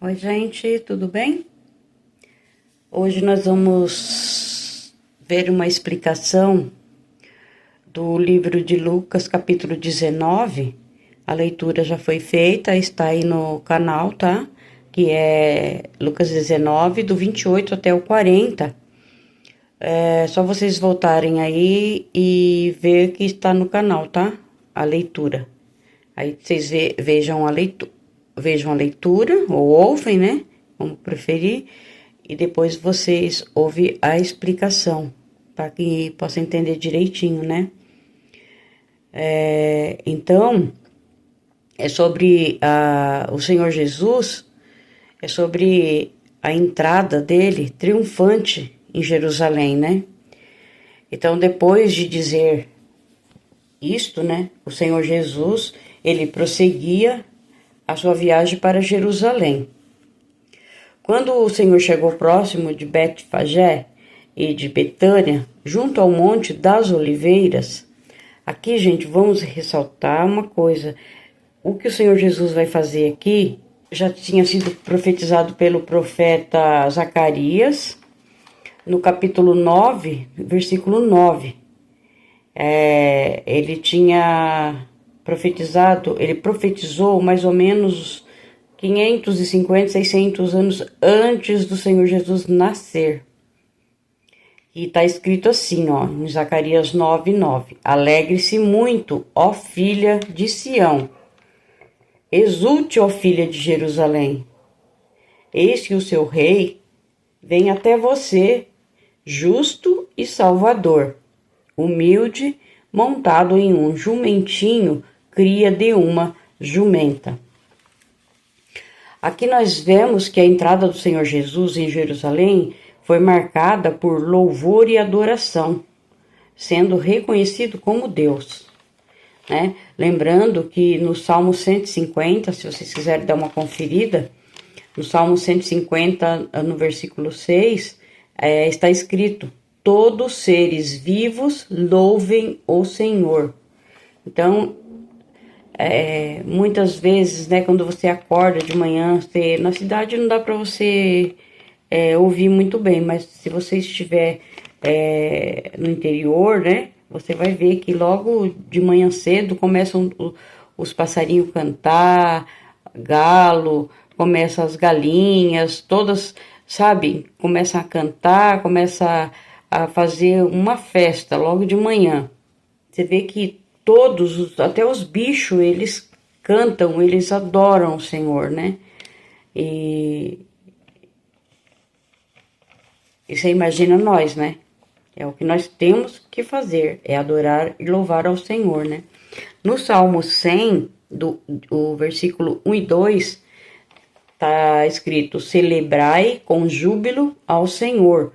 Oi, gente, tudo bem? Hoje nós vamos ver uma explicação do livro de Lucas, capítulo 19. A leitura já foi feita, está aí no canal, tá? Que é Lucas 19, do 28 até o 40. É só vocês voltarem aí e ver que está no canal, tá? A leitura. Aí vocês vejam a leitura, ou ouvem, né? Como preferir. E depois vocês ouvem a explicação, para que possa entender direitinho, né? Então, é sobre o Senhor Jesus, é sobre a entrada dele triunfante em Jerusalém, né? Então, depois de dizer isto, né? O Senhor Jesus, ele prosseguia a sua viagem para Jerusalém. Quando o Senhor chegou próximo de Betfagé e de Betânia, junto ao Monte das Oliveiras, aqui, gente, vamos ressaltar uma coisa. O que o Senhor Jesus vai fazer aqui já tinha sido profetizado pelo profeta Zacarias, no capítulo 9, versículo 9. Ele tinha profetizado, ele profetizou mais ou menos 550, 600 anos antes do Senhor Jesus nascer. E está escrito assim, ó, em Zacarias 9:9. Alegre-se muito, ó filha de Sião. Exulte, ó filha de Jerusalém. Eis que o seu rei vem até você, justo e salvador, humilde, montado em um jumentinho, cria de uma jumenta. Aqui nós vemos que a entrada do Senhor Jesus em Jerusalém foi marcada por louvor e adoração, sendo reconhecido como Deus, né? Lembrando que no Salmo 150, se vocês quiserem dar uma conferida, no Salmo 150, no versículo 6, está escrito: todos seres vivos louvem o Senhor. Então, muitas vezes, né, quando você acorda de manhã, na cidade não dá para você ouvir muito bem, mas se você estiver no interior, né, você vai ver que logo de manhã cedo começam os passarinhos cantar, galo, começam as galinhas, todas, sabe, começam a cantar, começam a fazer uma festa logo de manhã. Você vê que todos, até os bichos, eles cantam, eles adoram o Senhor, né? E você imagina nós, né? É o que nós temos que fazer, é adorar e louvar ao Senhor, né? No Salmo 100, o versículo 1 e 2, tá escrito: celebrai com júbilo ao Senhor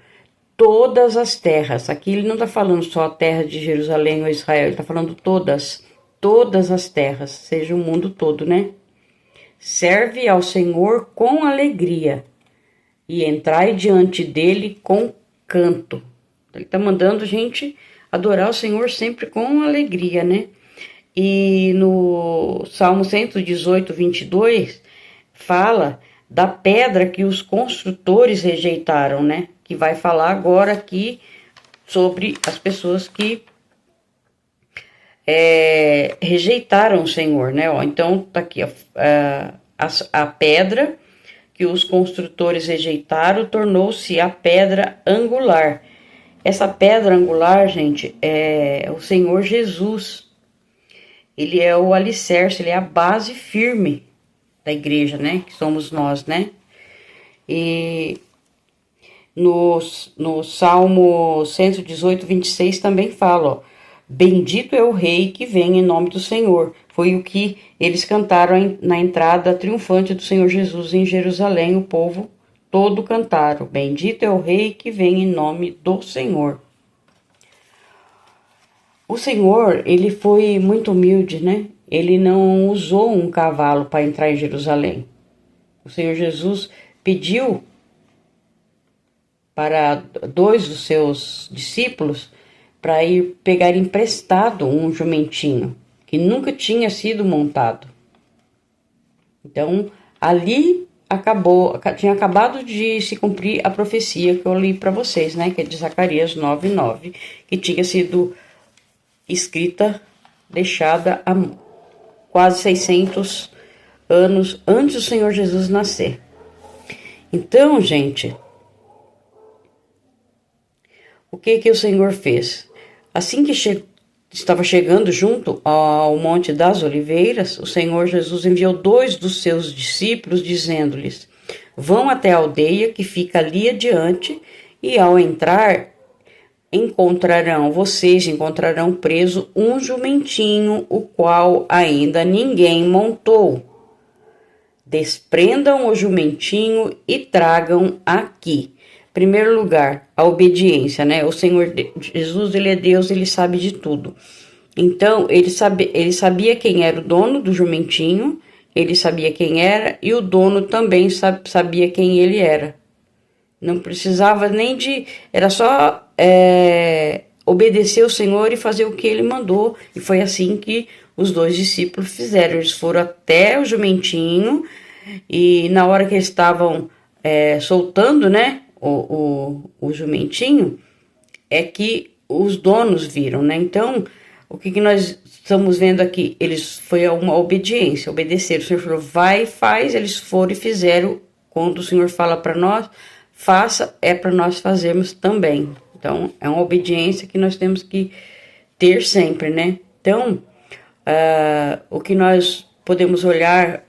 todas as terras. Aqui ele não está falando só a terra de Jerusalém ou Israel, ele está falando todas as terras, seja o mundo todo, né? Serve ao Senhor com alegria e entrai diante dele com canto. Ele está mandando a gente adorar o Senhor sempre com alegria, né? E no Salmo 118, 22, fala da pedra que os construtores rejeitaram, né? Que vai falar agora aqui sobre as pessoas que rejeitaram o Senhor, né? Ó, então, tá aqui, ó, a pedra que os construtores rejeitaram tornou-se a pedra angular. Essa pedra angular, gente, é o Senhor Jesus. Ele é o alicerce, ele é a base firme da igreja, né? Que somos nós, né? E no Salmo 118, 26 também fala, ó: bendito é o rei que vem em nome do Senhor. Foi o que eles cantaram na entrada triunfante do Senhor Jesus em Jerusalém. O povo todo cantaram: bendito é o rei que vem em nome do Senhor. O Senhor, ele foi muito humilde, né? Ele não usou um cavalo para entrar em Jerusalém. O Senhor Jesus pediu para 2 dos seus discípulos para ir pegar emprestado um jumentinho que nunca tinha sido montado. Então, ali tinha acabado de se cumprir a profecia que eu li para vocês, né? Que é de Zacarias 9:9, que tinha sido escrita, deixada há quase 600 anos antes do Senhor Jesus nascer. Então, gente, o que o Senhor fez? Assim que estava chegando junto ao Monte das Oliveiras, o Senhor Jesus enviou 2 dos seus discípulos, dizendo-lhes: vão até a aldeia que fica ali adiante, e ao entrar, encontrarão preso um jumentinho, o qual ainda ninguém montou. Desprendam o jumentinho e tragam aqui. Primeiro lugar, a obediência, né? O Senhor Jesus, ele é Deus, ele sabe de tudo. Então, ele sabia quem era o dono do jumentinho, ele sabia quem era, e o dono também sabia quem ele era. Não precisava nem de... Era só obedecer o Senhor e fazer o que ele mandou. E foi assim que os 2 discípulos fizeram. Eles foram até o jumentinho e na hora que eles estavam soltando, né, o jumentinho, é que os donos viram, né? Então, o que nós estamos vendo aqui? Foi uma obediência, obedeceram. O Senhor falou, vai e faz. Eles foram e fizeram. Quando o Senhor fala para nós, faça, é para nós fazermos também. Então, é uma obediência que nós temos que ter sempre, né? Então, o que nós podemos olhar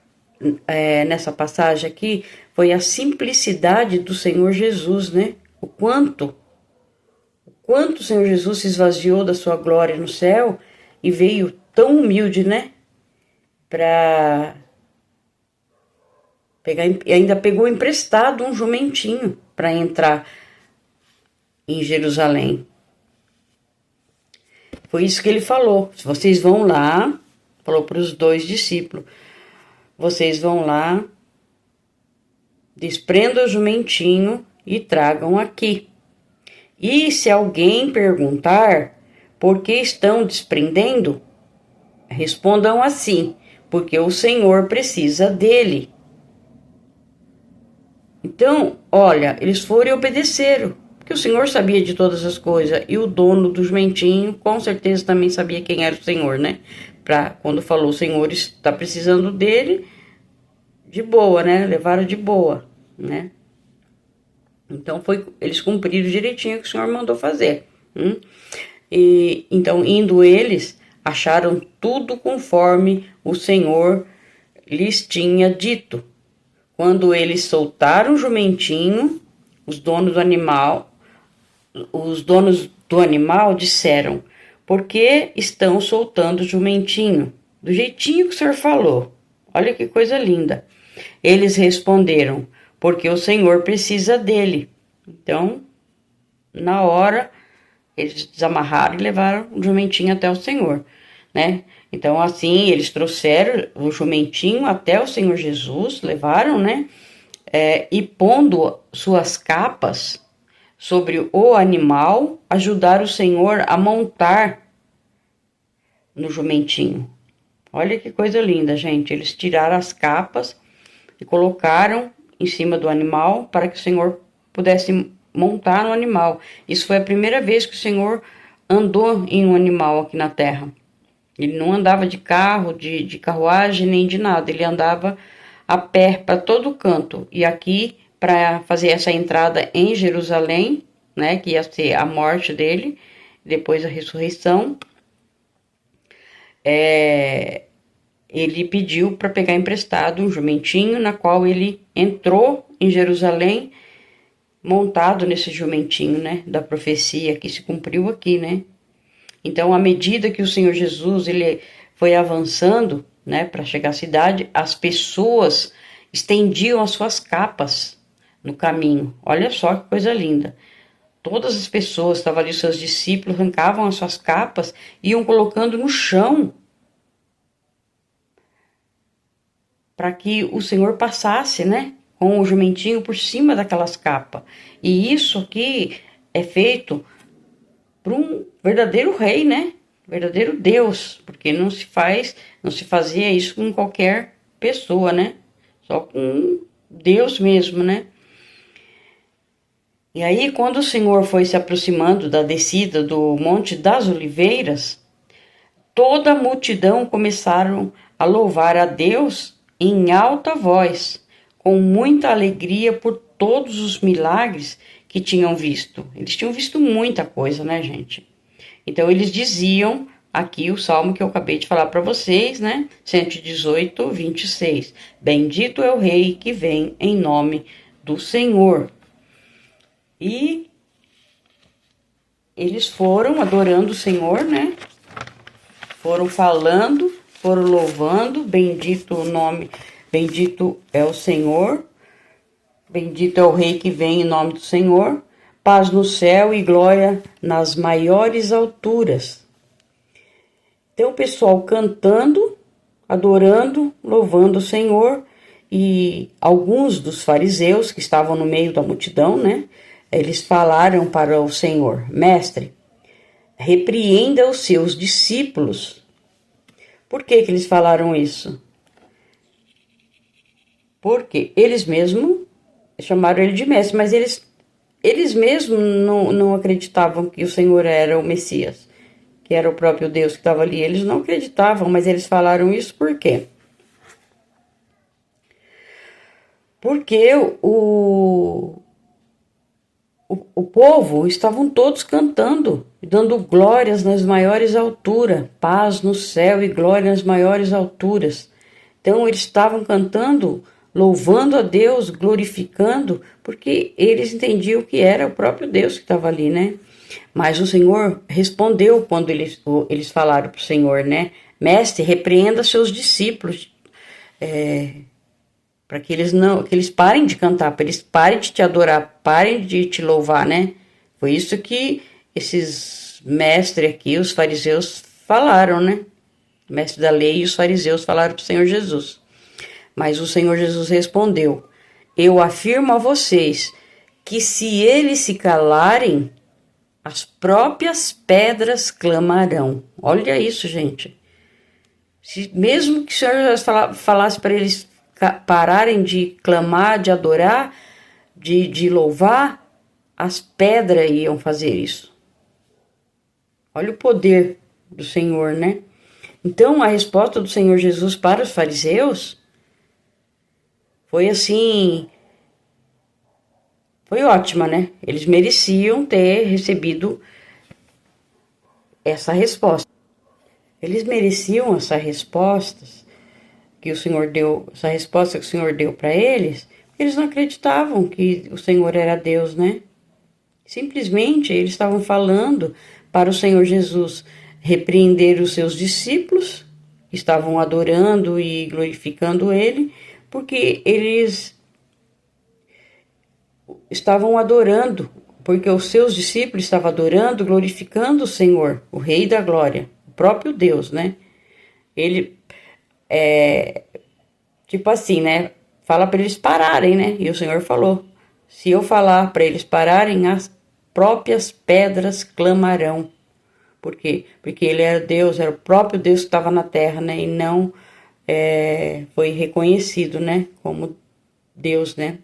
nessa passagem aqui foi a simplicidade do Senhor Jesus, né? O quanto o Senhor Jesus se esvaziou da sua glória no céu e veio tão humilde, né? Para pegar, e ainda pegou emprestado um jumentinho para entrar em Jerusalém. Foi isso que ele falou. Se vocês vão lá, falou para os 2 discípulos, vocês vão lá, desprendam o jumentinho e tragam aqui. E se alguém perguntar por que estão desprendendo, respondam assim, porque o Senhor precisa dele. Então, olha, eles foram e obedeceram, porque o Senhor sabia de todas as coisas, e o dono do jumentinho com certeza também sabia quem era o Senhor, né? Quando falou, o Senhor está precisando dele, de boa, né? Levaram de boa, né? Então, eles cumpriram direitinho o que o Senhor mandou fazer. E então, indo eles, acharam tudo conforme o Senhor lhes tinha dito. Quando eles soltaram o jumentinho, os donos do animal disseram: por que estão soltando o jumentinho? Do jeitinho que o Senhor falou. Olha que coisa linda. Eles responderam: porque o Senhor precisa dele. Então, na hora, eles desamarraram e levaram o jumentinho até o Senhor, né? Então, assim, eles trouxeram o jumentinho até o Senhor Jesus, levaram, né? E pondo suas capas sobre o animal, ajudaram o Senhor a montar no jumentinho. Olha que coisa linda, gente. Eles tiraram as capas e colocaram em cima do animal para que o Senhor pudesse montar no animal. Isso foi a primeira vez que o Senhor andou em um animal aqui na terra. Ele não andava de carro, de carruagem, nem de nada. Ele andava a pé para todo canto. E aqui, para fazer essa entrada em Jerusalém, né, que ia ser a morte dele, depois a ressurreição, ele pediu para pegar emprestado um jumentinho, na qual ele entrou em Jerusalém, montado nesse jumentinho, né, da profecia que se cumpriu aqui, né. Então, à medida que o Senhor Jesus ele foi avançando, né, para chegar à cidade, as pessoas estendiam as suas capas no caminho. Olha só que coisa linda. Todas as pessoas, estavam ali, seus discípulos, arrancavam as suas capas e iam colocando no chão para que o Senhor passasse, né, com o jumentinho por cima daquelas capas. E isso aqui é feito para um verdadeiro rei, né? Verdadeiro Deus, porque não se fazia isso com qualquer pessoa, né? Só com Deus mesmo, né? E aí, quando o Senhor foi se aproximando da descida do Monte das Oliveiras, toda a multidão começaram a louvar a Deus em alta voz, com muita alegria por todos os milagres que tinham visto. Eles tinham visto muita coisa, né, gente? Então, eles diziam aqui o salmo que eu acabei de falar para vocês, né? 118, 26. Bendito é o Rei que vem em nome do Senhor. E eles foram adorando o Senhor, né? Foram falando, foram louvando, bendito o nome, bendito é o Senhor, bendito é o Rei que vem em nome do Senhor, paz no céu e glória nas maiores alturas. Então o pessoal cantando, adorando, louvando o Senhor, e alguns dos fariseus que estavam no meio da multidão, né? Eles falaram para o Senhor: Mestre, repreenda os seus discípulos. Por que eles falaram isso? Porque eles mesmos chamaram ele de mestre, mas eles mesmos não acreditavam que o Senhor era o Messias, que era o próprio Deus que estava ali. Eles não acreditavam, mas eles falaram isso por quê? Porque o povo estavam todos cantando, dando glórias nas maiores alturas, paz no céu e glória nas maiores alturas. Então eles estavam cantando, louvando a Deus, glorificando, porque eles entendiam que era o próprio Deus que estava ali, né? Mas o Senhor respondeu quando eles falaram para o Senhor, né? Mestre, repreenda seus discípulos, para que eles parem de cantar, para eles parem de te adorar, parem de te louvar, né? Foi isso que esses mestres aqui, os fariseus, falaram, né? O mestre da lei e os fariseus falaram para o Senhor Jesus. Mas o Senhor Jesus respondeu: eu afirmo a vocês que se eles se calarem, as próprias pedras clamarão. Olha isso, gente. Mesmo que o Senhor falasse para eles pararem de clamar, de adorar, de louvar, as pedras iam fazer isso. Olha o poder do Senhor, né? Então, a resposta do Senhor Jesus para os fariseus foi assim, foi ótima, né? Eles mereciam ter recebido essa resposta. Eles mereciam essa resposta que o Senhor deu, essa resposta que o Senhor deu para eles. Eles não acreditavam que o Senhor era Deus, né? Simplesmente eles estavam falando para o Senhor Jesus repreender os seus discípulos, que estavam adorando e glorificando Ele, porque eles estavam adorando, porque os seus discípulos estavam adorando, glorificando o Senhor, o Rei da Glória, o próprio Deus, né? Ele, tipo assim, né? Fala para eles pararem, né? E o Senhor falou: se eu falar para eles pararem, as próprias pedras clamarão. Por quê? Porque ele era Deus, era o próprio Deus que estava na terra, né? E não foi reconhecido, né? Como Deus, né?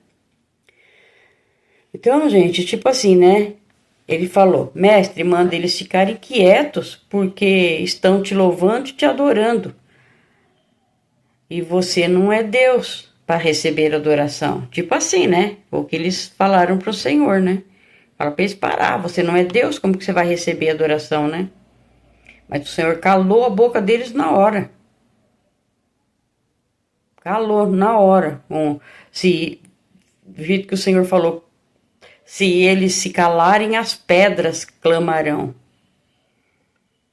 Então, gente, tipo assim, né? Ele falou: Mestre, manda eles ficarem quietos, porque estão te louvando e te adorando. E você não é Deus para receber adoração. Tipo assim, né? O que eles falaram para o Senhor, né? Fala para eles parar, você não é Deus, como que você vai receber adoração, né? Mas o Senhor calou a boca deles na hora. Calou na hora. Do jeito que o Senhor falou, se eles se calarem, as pedras clamarão.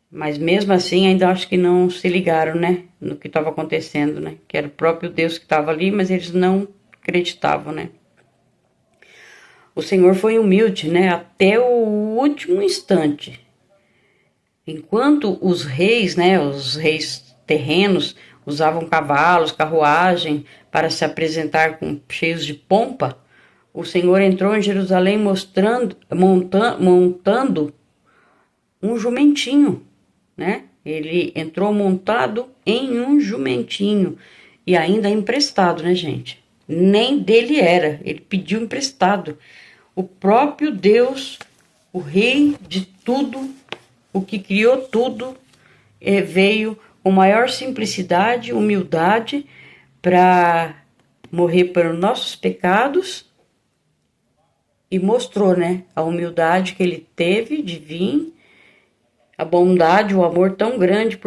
Mas mesmo assim, ainda acho que não se ligaram, né? No que estava acontecendo, né? Que era o próprio Deus que estava ali, mas eles não acreditavam, né? O Senhor foi humilde, né? Até o último instante. Enquanto os reis, né? Os reis terrenos usavam cavalos, carruagem para se apresentar cheios de pompa, o Senhor entrou em Jerusalém montando um jumentinho, né? Ele entrou montado em um jumentinho e ainda emprestado, né, gente? nem dele era, ele pediu emprestado. O próprio Deus, o rei de tudo, o que criou tudo, veio com maior simplicidade, humildade, para morrer pelos nossos pecados, e mostrou, né, a humildade que ele teve de vir, a bondade, o amor tão grande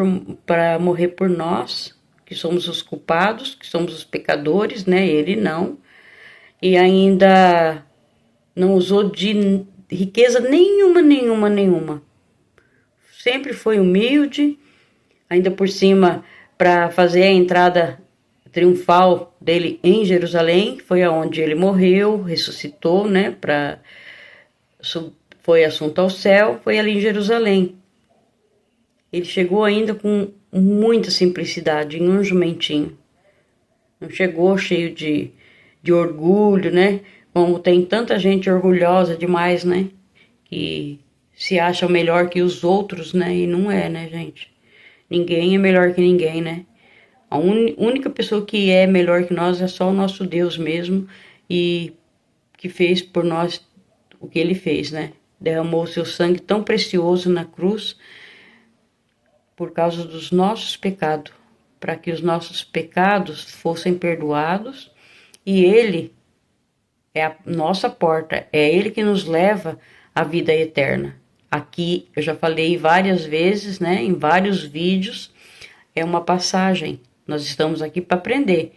para morrer por nós, que somos os culpados, que somos os pecadores, né, ele não, e ainda não usou de riqueza nenhuma. Sempre foi humilde, ainda por cima, para fazer a entrada triunfal dele em Jerusalém, que foi aonde ele morreu, ressuscitou, né? Foi assunto ao céu, foi ali em Jerusalém. Ele chegou ainda com muita simplicidade, em um jumentinho. Não chegou cheio de orgulho, né? Como tem tanta gente orgulhosa demais, né? Que se acha melhor que os outros, né? E não é, né, gente? Ninguém é melhor que ninguém, né? A única pessoa que é melhor que nós é só o nosso Deus mesmo, e que fez por nós o que ele fez, né? Derramou o seu sangue tão precioso na cruz por causa dos nossos pecados, para que os nossos pecados fossem perdoados, e ele é a nossa porta, é ele que nos leva à vida eterna. Aqui eu já falei várias vezes, né, em vários vídeos, é uma passagem. Nós estamos aqui para aprender.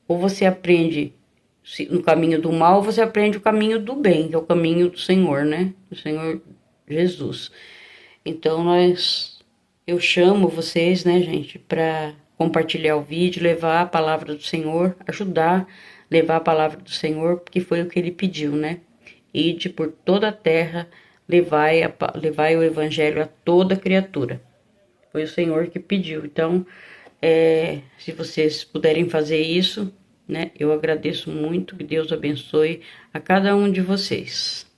Ou você aprende no caminho do mal, ou você aprende o caminho do bem, que é o caminho do Senhor, né? Do Senhor Jesus. Então eu chamo vocês, né, gente, para compartilhar o vídeo, levar a palavra do Senhor, ajudar, levar a palavra do Senhor, porque foi o que ele pediu, né? Ide por toda a terra, levai o evangelho a toda criatura. Foi o Senhor que pediu. Então, se vocês puderem fazer isso, né, eu agradeço muito, que Deus abençoe a cada um de vocês.